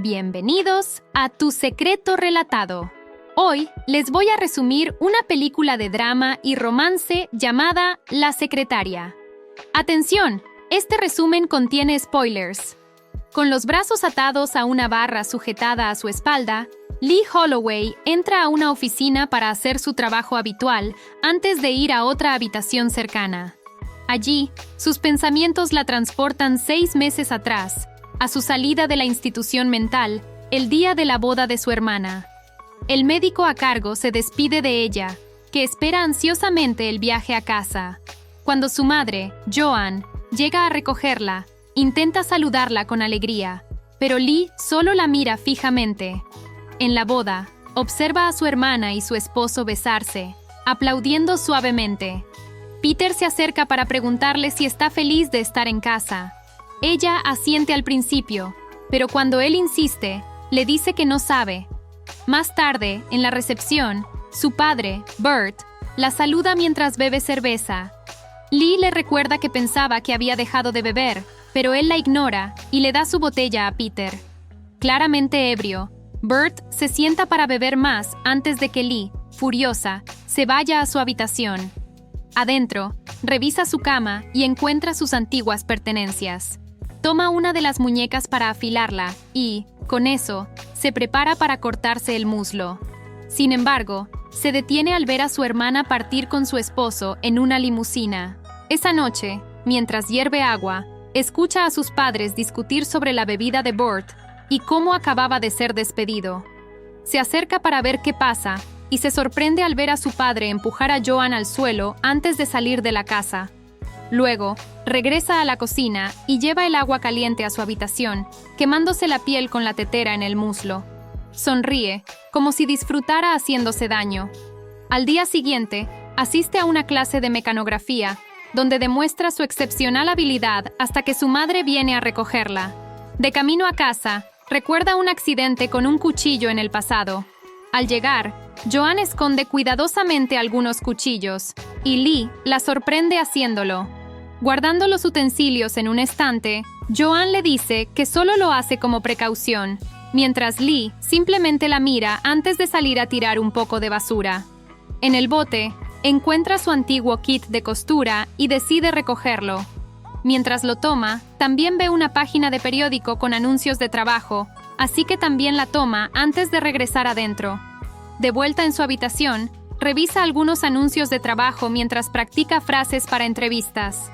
Bienvenidos a Tu Secreto Relatado. Hoy les voy a resumir una película de drama y romance llamada La Secretaria. Atención, este resumen contiene spoilers. Con los brazos atados a una barra sujetada a su espalda, Lee Holloway entra a una oficina para hacer su trabajo habitual antes de ir a otra habitación cercana. Allí, sus pensamientos la transportan 6 meses atrás, a su salida de la institución mental, el día de la boda de su hermana. El médico a cargo se despide de ella, que espera ansiosamente el viaje a casa. Cuando su madre, Joan, llega a recogerla, intenta saludarla con alegría, pero Lee solo la mira fijamente. En la boda, observa a su hermana y su esposo besarse, aplaudiendo suavemente. Peter se acerca para preguntarle si está feliz de estar en casa. Ella asiente al principio, pero cuando él insiste, le dice que no sabe. Más tarde, en la recepción, su padre, Bert, la saluda mientras bebe cerveza. Lee le recuerda que pensaba que había dejado de beber, pero él la ignora y le da su botella a Peter. Claramente ebrio, Bert se sienta para beber más antes de que Lee, furiosa, se vaya a su habitación. Adentro, revisa su cama y encuentra sus antiguas pertenencias. Toma una de las muñecas para afilarla y, con eso, se prepara para cortarse el muslo. Sin embargo, se detiene al ver a su hermana partir con su esposo en una limusina. Esa noche, mientras hierve agua, escucha a sus padres discutir sobre la bebida de Bert y cómo acababa de ser despedido. Se acerca para ver qué pasa y se sorprende al ver a su padre empujar a Joan al suelo antes de salir de la casa. Luego, regresa a la cocina y lleva el agua caliente a su habitación, quemándose la piel con la tetera en el muslo. Sonríe, como si disfrutara haciéndose daño. Al día siguiente, asiste a una clase de mecanografía, donde demuestra su excepcional habilidad hasta que su madre viene a recogerla. De camino a casa, recuerda un accidente con un cuchillo en el pasado. Al llegar, Joan esconde cuidadosamente algunos cuchillos, y Lee la sorprende haciéndolo. Guardando los utensilios en un estante, Joan le dice que solo lo hace como precaución, mientras Lee simplemente la mira antes de salir a tirar un poco de basura. En el bote, encuentra su antiguo kit de costura y decide recogerlo. Mientras lo toma, también ve una página de periódico con anuncios de trabajo, así que también la toma antes de regresar adentro. De vuelta en su habitación, revisa algunos anuncios de trabajo mientras practica frases para entrevistas.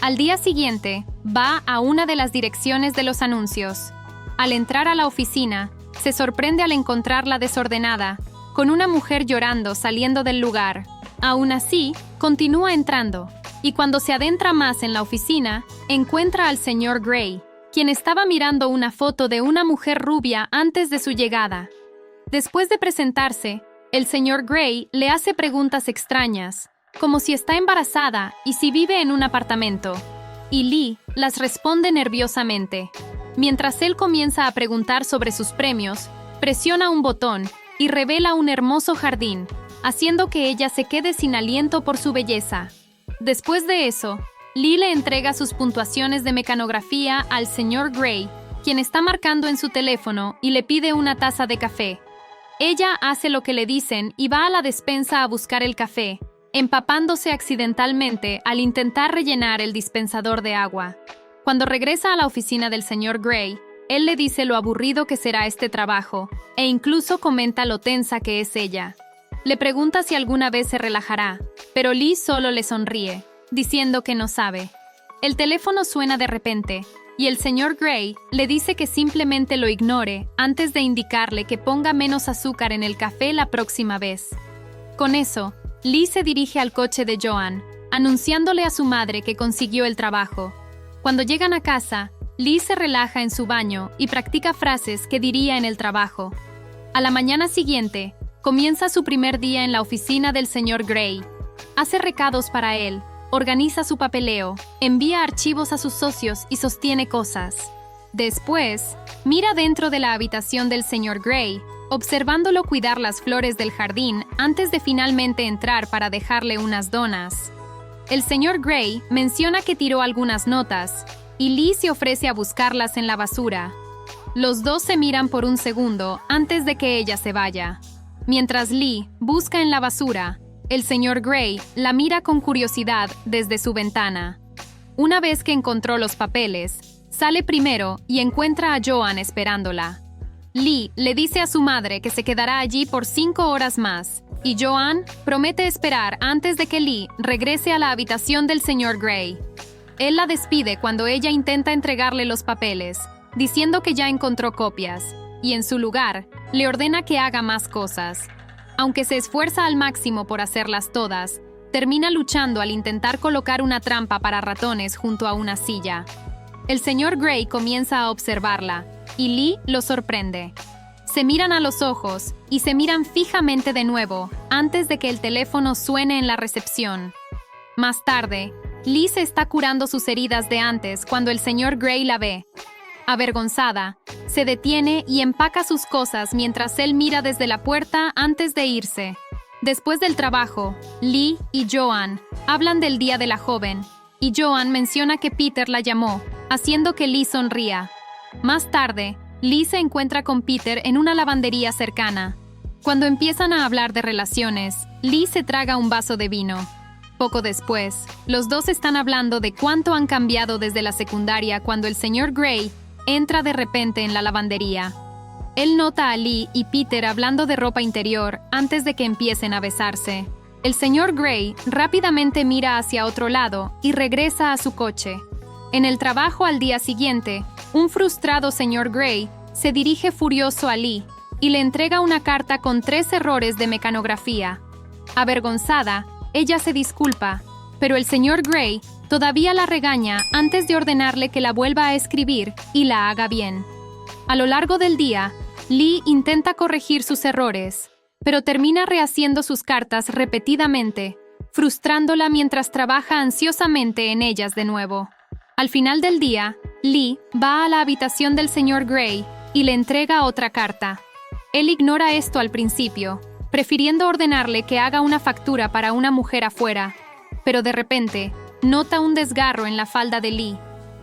Al día siguiente, va a una de las direcciones de los anuncios. Al entrar a la oficina, se sorprende al encontrarla desordenada, con una mujer llorando saliendo del lugar. Aún así, continúa entrando, y cuando se adentra más en la oficina, encuentra al señor Gray, quien estaba mirando una foto de una mujer rubia antes de su llegada. Después de presentarse, el señor Gray le hace preguntas extrañas, como si está embarazada y si vive en un apartamento, y Lee las responde nerviosamente. Mientras él comienza a preguntar sobre sus premios, presiona un botón y revela un hermoso jardín, haciendo que ella se quede sin aliento por su belleza. Después de eso, Lee le entrega sus puntuaciones de mecanografía al señor Gray, quien está marcando en su teléfono y le pide una taza de café. Ella hace lo que le dicen y va a la despensa a buscar el café, empapándose accidentalmente al intentar rellenar el dispensador de agua. Cuando regresa a la oficina del señor Gray, él le dice lo aburrido que será este trabajo, e incluso comenta lo tensa que es ella. Le pregunta si alguna vez se relajará, pero Lee solo le sonríe, diciendo que no sabe. El teléfono suena de repente, y el señor Gray le dice que simplemente lo ignore antes de indicarle que ponga menos azúcar en el café la próxima vez. Con eso, Lee se dirige al coche de Joan, anunciándole a su madre que consiguió el trabajo. Cuando llegan a casa, Lee se relaja en su baño y practica frases que diría en el trabajo. A la mañana siguiente, comienza su primer día en la oficina del señor Gray. Hace recados para él, organiza su papeleo, envía archivos a sus socios y sostiene cosas. Después, mira dentro de la habitación del señor Gray, observándolo cuidar las flores del jardín antes de finalmente entrar para dejarle unas donas. El señor Gray menciona que tiró algunas notas, y Lee se ofrece a buscarlas en la basura. Los dos se miran por un segundo antes de que ella se vaya. Mientras Lee busca en la basura, el señor Gray la mira con curiosidad desde su ventana. Una vez que encontró los papeles, sale primero y encuentra a Joan esperándola. Lee le dice a su madre que se quedará allí por 5 horas más, y Joan promete esperar antes de que Lee regrese a la habitación del señor Gray. Él la despide cuando ella intenta entregarle los papeles, diciendo que ya encontró copias, y en su lugar, le ordena que haga más cosas. Aunque se esfuerza al máximo por hacerlas todas, termina luchando al intentar colocar una trampa para ratones junto a una silla. El señor Gray comienza a observarla, y Lee lo sorprende. Se miran a los ojos y se miran fijamente de nuevo antes de que el teléfono suene en la recepción. Más tarde, Lee se está curando sus heridas de antes cuando el señor Gray la ve. Avergonzada, se detiene y empaca sus cosas mientras él mira desde la puerta antes de irse. Después del trabajo, Lee y Joan hablan del día de la joven, y Joan menciona que Peter la llamó, haciendo que Lee sonría. Más tarde, Lee se encuentra con Peter en una lavandería cercana. Cuando empiezan a hablar de relaciones, Lee se traga un vaso de vino. Poco después, los dos están hablando de cuánto han cambiado desde la secundaria cuando el señor Gray entra de repente en la lavandería. Él nota a Lee y Peter hablando de ropa interior antes de que empiecen a besarse. El señor Gray rápidamente mira hacia otro lado y regresa a su coche. En el trabajo al día siguiente, un frustrado señor Gray se dirige furioso a Lee y le entrega una carta con 3 errores de mecanografía. Avergonzada, ella se disculpa, pero el señor Gray todavía la regaña antes de ordenarle que la vuelva a escribir y la haga bien. A lo largo del día, Lee intenta corregir sus errores, pero termina rehaciendo sus cartas repetidamente, frustrándola mientras trabaja ansiosamente en ellas de nuevo. Al final del día, Lee va a la habitación del señor Gray y le entrega otra carta. Él ignora esto al principio, prefiriendo ordenarle que haga una factura para una mujer afuera, pero de repente nota un desgarro en la falda de Lee,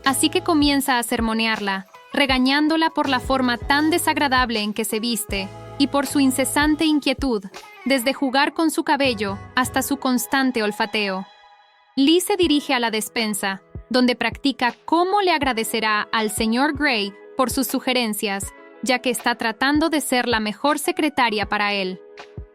así que comienza a sermonearla, regañándola por la forma tan desagradable en que se viste y por su incesante inquietud, desde jugar con su cabello hasta su constante olfateo. Lee se dirige a la despensa, donde practica cómo le agradecerá al señor Gray por sus sugerencias, ya que está tratando de ser la mejor secretaria para él.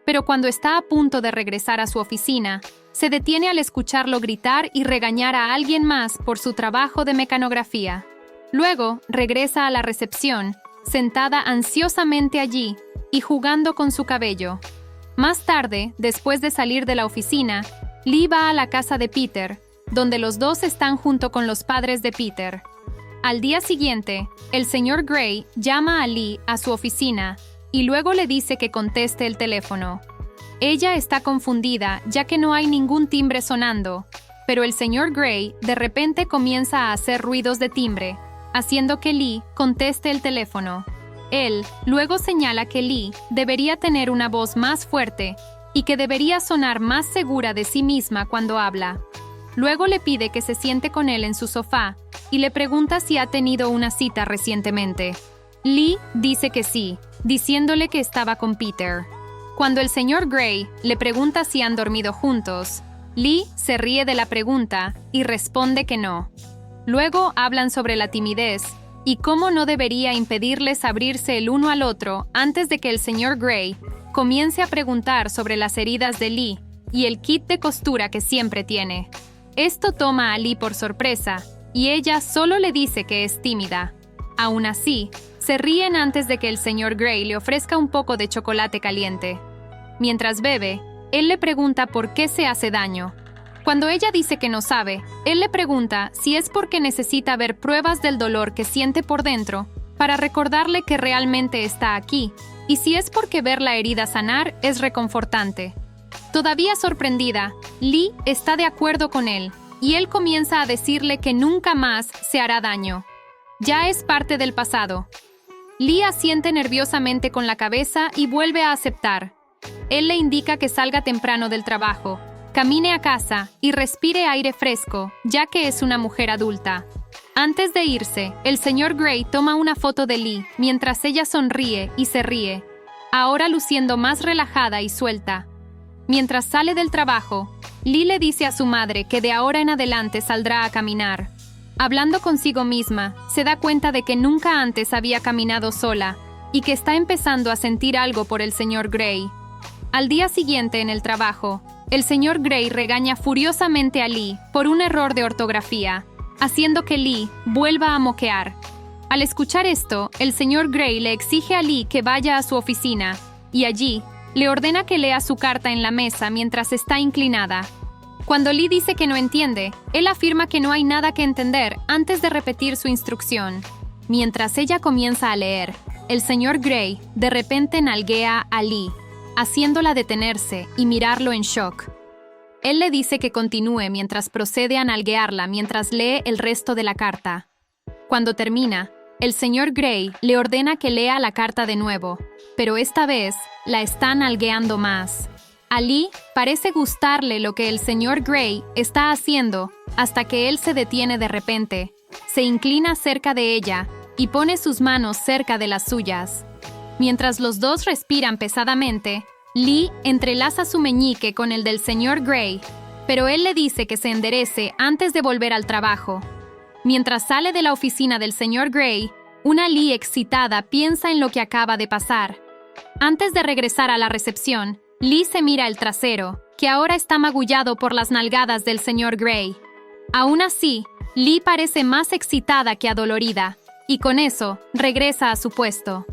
Pero cuando está a punto de regresar a su oficina, se detiene al escucharlo gritar y regañar a alguien más por su trabajo de mecanografía. Luego, regresa a la recepción, sentada ansiosamente allí y jugando con su cabello. Más tarde, después de salir de la oficina, Lee va a la casa de Peter, donde los dos están junto con los padres de Peter. Al día siguiente, el señor Gray llama a Lee a su oficina y luego le dice que conteste el teléfono. Ella está confundida ya que no hay ningún timbre sonando, pero el señor Gray de repente comienza a hacer ruidos de timbre, haciendo que Lee conteste el teléfono. Él luego señala que Lee debería tener una voz más fuerte y que debería sonar más segura de sí misma cuando habla. Luego le pide que se siente con él en su sofá y le pregunta si ha tenido una cita recientemente. Lee dice que sí, diciéndole que estaba con Peter. Cuando el señor Gray le pregunta si han dormido juntos, Lee se ríe de la pregunta y responde que no. Luego hablan sobre la timidez y cómo no debería impedirles abrirse el uno al otro antes de que el señor Gray comience a preguntar sobre las heridas de Lee y el kit de costura que siempre tiene. Esto toma a Lee por sorpresa y ella solo le dice que es tímida. Aún así, se ríen antes de que el señor Gray le ofrezca un poco de chocolate caliente. Mientras bebe, él le pregunta por qué se hace daño. Cuando ella dice que no sabe, él le pregunta si es porque necesita ver pruebas del dolor que siente por dentro para recordarle que realmente está aquí, y si es porque ver la herida sanar es reconfortante. Todavía sorprendida, Lee está de acuerdo con él, y él comienza a decirle que nunca más se hará daño. Ya es parte del pasado. Lee asiente nerviosamente con la cabeza y vuelve a aceptar. Él le indica que salga temprano del trabajo, camine a casa y respire aire fresco, ya que es una mujer adulta. Antes de irse, el señor Grey toma una foto de Lee mientras ella sonríe y se ríe, ahora luciendo más relajada y suelta. Mientras sale del trabajo, Lee le dice a su madre que de ahora en adelante saldrá a caminar. Hablando consigo misma, se da cuenta de que nunca antes había caminado sola y que está empezando a sentir algo por el señor Grey. Al día siguiente en el trabajo, el señor Grey regaña furiosamente a Lee por un error de ortografía, haciendo que Lee vuelva a moquear. Al escuchar esto, el señor Grey le exige a Lee que vaya a su oficina, y allí le ordena que lea su carta en la mesa mientras está inclinada. Cuando Lee dice que no entiende, él afirma que no hay nada que entender antes de repetir su instrucción. Mientras ella comienza a leer, el señor Grey de repente nalguea a Lee, haciéndola detenerse y mirarlo en shock. Él le dice que continúe mientras procede a nalguearla mientras lee el resto de la carta. Cuando termina, el señor Grey le ordena que lea la carta de nuevo, pero esta vez la está nalgueando más. A Lee parece gustarle lo que el señor Grey está haciendo hasta que él se detiene de repente, se inclina cerca de ella y pone sus manos cerca de las suyas. Mientras los dos respiran pesadamente, Lee entrelaza su meñique con el del señor Grey, pero él le dice que se enderece antes de volver al trabajo. Mientras sale de la oficina del señor Grey, una Lee excitada piensa en lo que acaba de pasar. Antes de regresar a la recepción, Lee se mira el trasero, que ahora está magullado por las nalgadas del señor Grey. Aún así, Lee parece más excitada que adolorida, y con eso regresa a su puesto.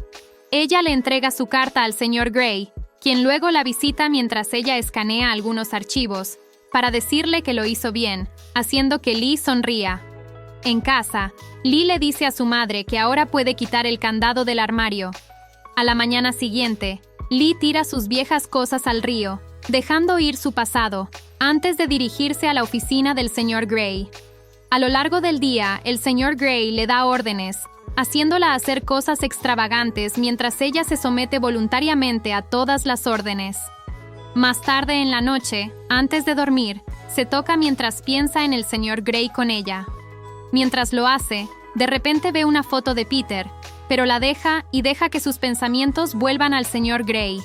Ella le entrega su carta al señor Grey, quien luego la visita mientras ella escanea algunos archivos, para decirle que lo hizo bien, haciendo que Lee sonría. En casa, Lee le dice a su madre que ahora puede quitar el candado del armario. A la mañana siguiente, Lee tira sus viejas cosas al río, dejando ir su pasado, antes de dirigirse a la oficina del señor Grey. A lo largo del día, el señor Grey le da órdenes, haciéndola hacer cosas extravagantes mientras ella se somete voluntariamente a todas las órdenes. Más tarde en la noche, antes de dormir, se toca mientras piensa en el señor Grey con ella. Mientras lo hace, de repente ve una foto de Peter, pero la deja y deja que sus pensamientos vuelvan al señor Grey.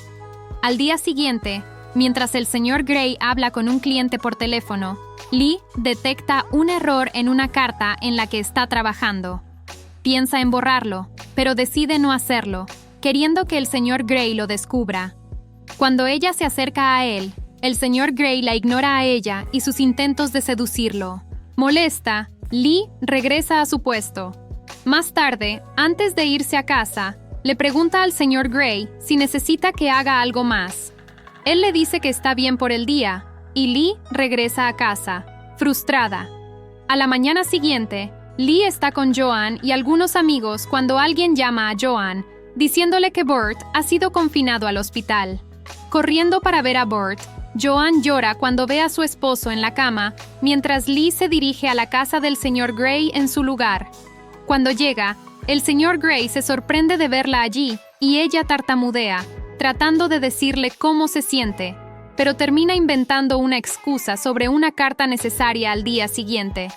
Al día siguiente, mientras el señor Grey habla con un cliente por teléfono, Lee detecta un error en una carta en la que está trabajando. Piensa en borrarlo, pero decide no hacerlo, queriendo que el señor Grey lo descubra. Cuando ella se acerca a él, el señor Grey la ignora a ella y sus intentos de seducirlo. Molesta, Lee regresa a su puesto. Más tarde, antes de irse a casa, le pregunta al señor Grey si necesita que haga algo más. Él le dice que está bien por el día, y Lee regresa a casa, frustrada. A la mañana siguiente, Lee está con Joan y algunos amigos cuando alguien llama a Joan, diciéndole que Bert ha sido confinado al hospital. Corriendo para ver a Bert, Joan llora cuando ve a su esposo en la cama, mientras Lee se dirige a la casa del señor Grey en su lugar. Cuando llega, el señor Grey se sorprende de verla allí y ella tartamudea, tratando de decirle cómo se siente, pero termina inventando una excusa sobre una carta necesaria al día siguiente.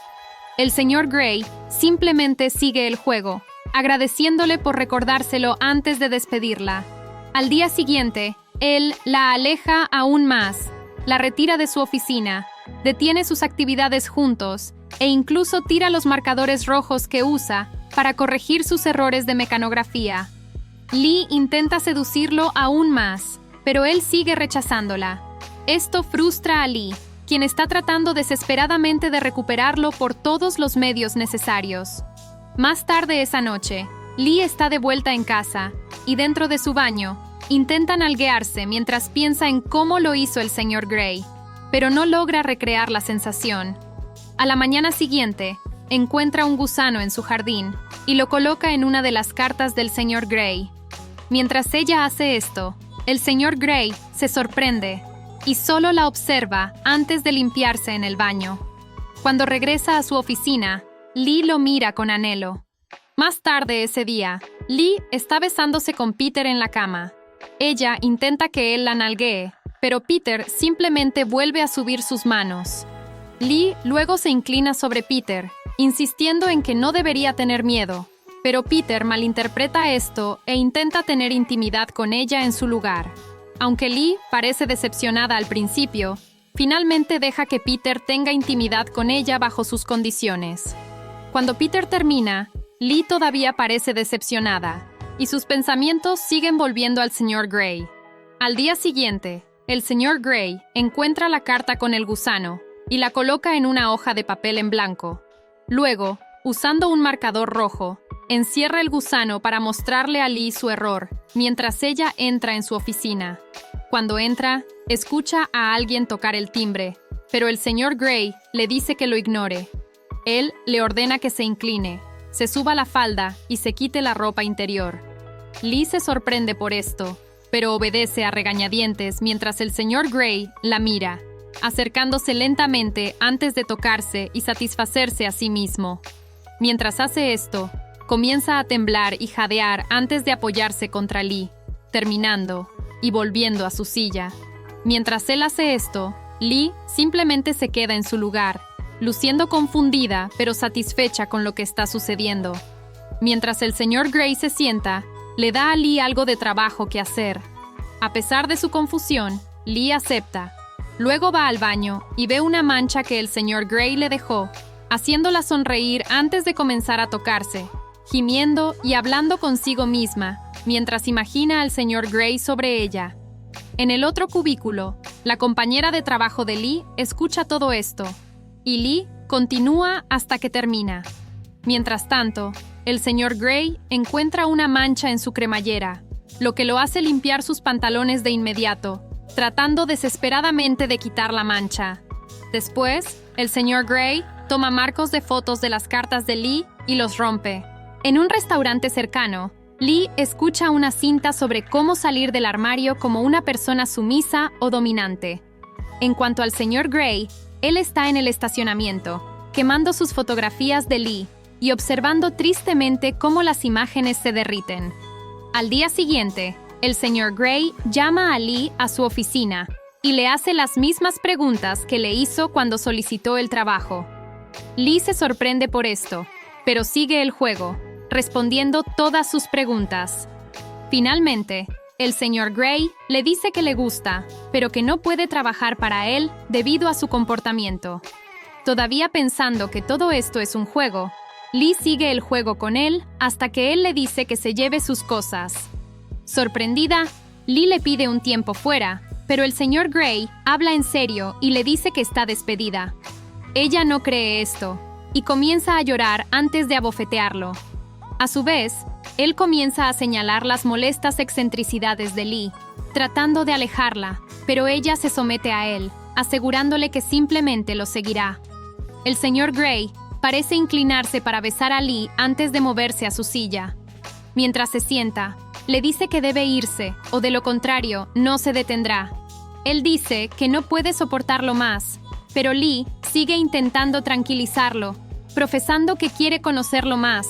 El señor Grey simplemente sigue el juego, agradeciéndole por recordárselo antes de despedirla. Al día siguiente, él la aleja aún más, la retira de su oficina, detiene sus actividades juntos e incluso tira los marcadores rojos que usa para corregir sus errores de mecanografía. Lee intenta seducirlo aún más, pero él sigue rechazándola. Esto frustra a Lee, quien está tratando desesperadamente de recuperarlo por todos los medios necesarios. Más tarde esa noche, Lee está de vuelta en casa y dentro de su baño, intenta nalguearse mientras piensa en cómo lo hizo el señor Grey, pero no logra recrear la sensación. A la mañana siguiente, encuentra un gusano en su jardín y lo coloca en una de las cartas del señor Grey. Mientras ella hace esto, el señor Grey se sorprende y solo la observa antes de limpiarse en el baño. Cuando regresa a su oficina, Lee lo mira con anhelo. Más tarde ese día, Lee está besándose con Peter en la cama. Ella intenta que él la nalguee, pero Peter simplemente vuelve a subir sus manos. Lee luego se inclina sobre Peter insistiendo en que no debería tener miedo, pero Peter malinterpreta esto e intenta tener intimidad con ella en su lugar. Aunque Lee parece decepcionada al principio, finalmente deja que Peter tenga intimidad con ella bajo sus condiciones. Cuando Peter termina, Lee todavía parece decepcionada, y sus pensamientos siguen volviendo al señor Grey. Al día siguiente, el señor Grey encuentra la carta con el gusano y la coloca en una hoja de papel en blanco. Luego, usando un marcador rojo, encierra el gusano para mostrarle a Lee su error, mientras ella entra en su oficina. Cuando entra, escucha a alguien tocar el timbre, pero el señor Grey le dice que lo ignore. Él le ordena que se incline, se suba la falda y se quite la ropa interior. Lee se sorprende por esto, pero obedece a regañadientes mientras el señor Grey la mira, acercándose lentamente antes de tocarse y satisfacerse a sí mismo. Mientras hace esto, comienza a temblar y jadear antes de apoyarse contra Lee, terminando y volviendo a su silla. Mientras él hace esto, Lee simplemente se queda en su lugar, luciendo confundida pero satisfecha con lo que está sucediendo. Mientras el señor Grey se sienta, le da a Lee algo de trabajo que hacer. A pesar de su confusión, Lee acepta. Luego va al baño y ve una mancha que el señor Grey le dejó, haciéndola sonreír antes de comenzar a tocarse, gimiendo y hablando consigo misma, mientras imagina al señor Grey sobre ella. En el otro cubículo, la compañera de trabajo de Lee escucha todo esto, y Lee continúa hasta que termina. Mientras tanto, el señor Grey encuentra una mancha en su cremallera, lo que lo hace limpiar sus pantalones de inmediato, tratando desesperadamente de quitar la mancha. Después, el señor Grey toma marcos de fotos de las cartas de Lee y los rompe. En un restaurante cercano, Lee escucha una cinta sobre cómo salir del armario como una persona sumisa o dominante. En cuanto al señor Grey, él está en el estacionamiento, quemando sus fotografías de Lee y observando tristemente cómo las imágenes se derriten. Al día siguiente, el señor Grey llama a Lee a su oficina y le hace las mismas preguntas que le hizo cuando solicitó el trabajo. Lee se sorprende por esto, pero sigue el juego, respondiendo todas sus preguntas. Finalmente, el señor Grey le dice que le gusta, pero que no puede trabajar para él debido a su comportamiento. Todavía pensando que todo esto es un juego, Lee sigue el juego con él hasta que él le dice que se lleve sus cosas. Sorprendida, Lee le pide un tiempo fuera, pero el señor Grey habla en serio y le dice que está despedida. Ella no cree esto y comienza a llorar antes de abofetearlo. A su vez, él comienza a señalar las molestas excentricidades de Lee, tratando de alejarla, pero ella se somete a él, asegurándole que simplemente lo seguirá. El señor Grey parece inclinarse para besar a Lee antes de moverse a su silla. Mientras se sienta, le dice que debe irse, o de lo contrario, no se detendrá. Él dice que no puede soportarlo más, pero Lee sigue intentando tranquilizarlo, profesando que quiere conocerlo más.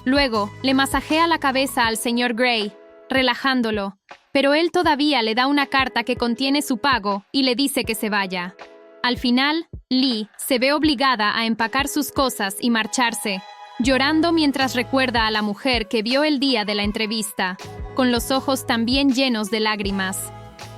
Luego, le masajea la cabeza al señor Grey, relajándolo, pero él todavía le da una carta que contiene su pago y le dice que se vaya. Al final, Lee se ve obligada a empacar sus cosas y marcharse, llorando mientras recuerda a la mujer que vio el día de la entrevista, con los ojos también llenos de lágrimas.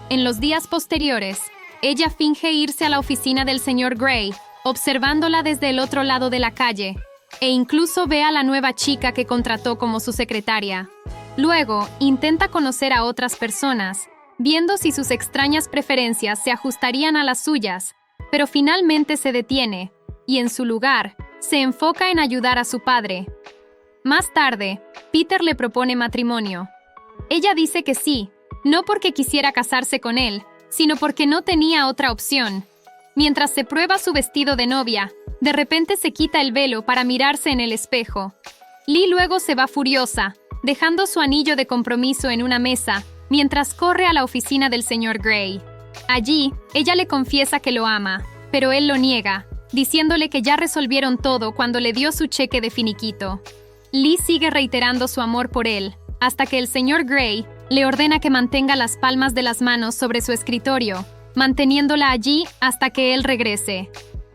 En los días posteriores, ella finge irse a la oficina del señor Grey, observándola desde el otro lado de la calle, e incluso ve a la nueva chica que contrató como su secretaria. Luego, intenta conocer a otras personas, viendo si sus extrañas preferencias se ajustarían a las suyas, pero finalmente se detiene, y en su lugar, se enfoca en ayudar a su padre. Más tarde, Peter le propone matrimonio. Ella dice que sí, no porque quisiera casarse con él, sino porque no tenía otra opción. Mientras se prueba su vestido de novia, de repente se quita el velo para mirarse en el espejo. Lee luego se va furiosa, dejando su anillo de compromiso en una mesa, mientras corre a la oficina del señor Grey. Allí, ella le confiesa que lo ama, pero él lo niega, diciéndole que ya resolvieron todo cuando le dio su cheque de finiquito. Lee sigue reiterando su amor por él, hasta que el señor Grey le ordena que mantenga las palmas de las manos sobre su escritorio, manteniéndola allí hasta que él regrese.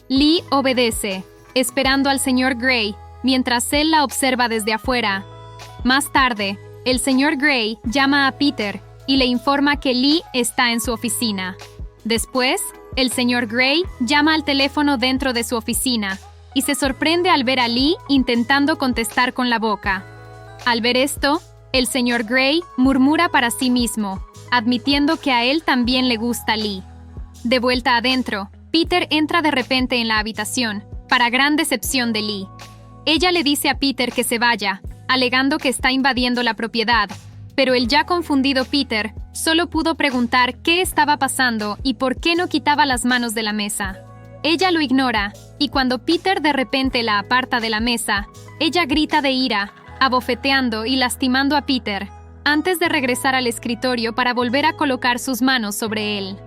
Lee obedece, esperando al señor Gray, mientras él la observa desde afuera. Más tarde, el señor Gray llama a Peter y le informa que Lee está en su oficina. Después, el señor Gray llama al teléfono dentro de su oficina y se sorprende al ver a Lee intentando contestar con la boca. Al ver esto, el señor Gray murmura para sí mismo, admitiendo que a él también le gusta Lee. De vuelta adentro, Peter entra de repente en la habitación, para gran decepción de Lee. Ella le dice a Peter que se vaya, alegando que está invadiendo la propiedad, pero el ya confundido Peter solo pudo preguntar qué estaba pasando y por qué no quitaba las manos de la mesa. Ella lo ignora, y cuando Peter de repente la aparta de la mesa, ella grita de ira, abofeteando y lastimando a Peter, antes de regresar al escritorio para volver a colocar sus manos sobre él.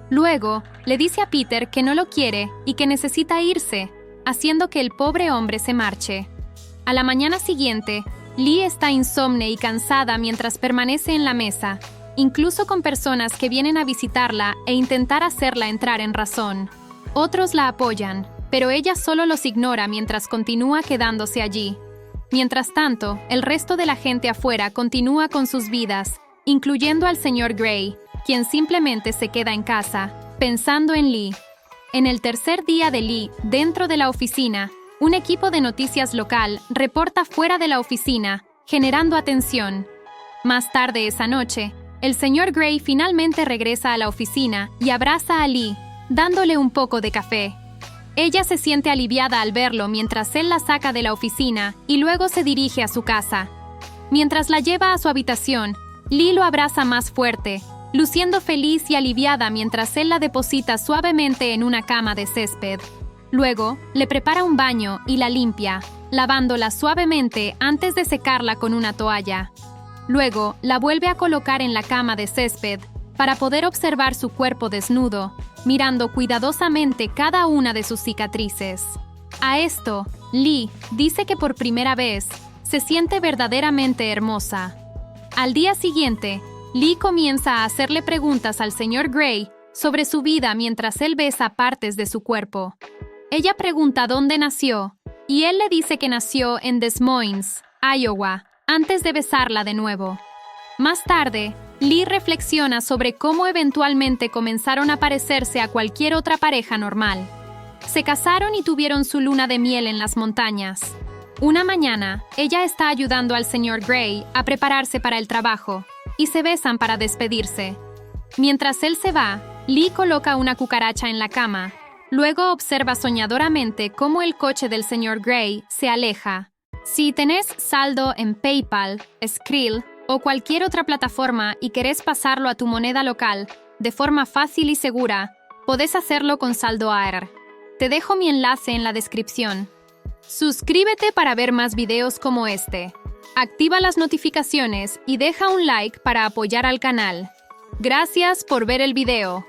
Luego, le dice a Peter que no lo quiere y que necesita irse, haciendo que el pobre hombre se marche. A la mañana siguiente, Lee está insomne y cansada mientras permanece en la mesa, incluso con personas que vienen a visitarla e intentar hacerla entrar en razón. Otros la apoyan, pero ella solo los ignora mientras continúa quedándose allí. Mientras tanto, el resto de la gente afuera continúa con sus vidas, incluyendo al señor Gray, quien simplemente se queda en casa, pensando en Lee. En el tercer día de Lee, dentro de la oficina, un equipo de noticias local reporta fuera de la oficina, generando atención. Más tarde esa noche, el señor Gray finalmente regresa a la oficina y abraza a Lee, dándole un poco de café. Ella se siente aliviada al verlo mientras él la saca de la oficina y luego se dirige a su casa. Mientras la lleva a su habitación, Lee lo abraza más fuerte, luciendo feliz y aliviada mientras él la deposita suavemente en una cama de césped. Luego, le prepara un baño y la limpia, lavándola suavemente antes de secarla con una toalla. Luego, la vuelve a colocar en la cama de césped para poder observar su cuerpo desnudo, mirando cuidadosamente cada una de sus cicatrices. A esto, Lee dice que por primera vez se siente verdaderamente hermosa. Al día siguiente, Lee comienza a hacerle preguntas al señor Gray sobre su vida mientras él besa partes de su cuerpo. Ella pregunta dónde nació, y él le dice que nació en Des Moines, Iowa, antes de besarla de nuevo. Más tarde, Lee reflexiona sobre cómo eventualmente comenzaron a parecerse a cualquier otra pareja normal. Se casaron y tuvieron su luna de miel en las montañas. Una mañana, ella está ayudando al señor Gray a prepararse para el trabajo, y se besan para despedirse. Mientras él se va, Lee coloca una cucaracha en la cama. Luego observa soñadoramente cómo el coche del señor Gray se aleja. Si tenés saldo en PayPal, Skrill o cualquier otra plataforma y querés pasarlo a tu moneda local de forma fácil y segura, podés hacerlo con saldo AR. Te dejo mi enlace en la descripción. Suscríbete para ver más videos como este. Activa las notificaciones y deja un like para apoyar al canal. Gracias por ver el video.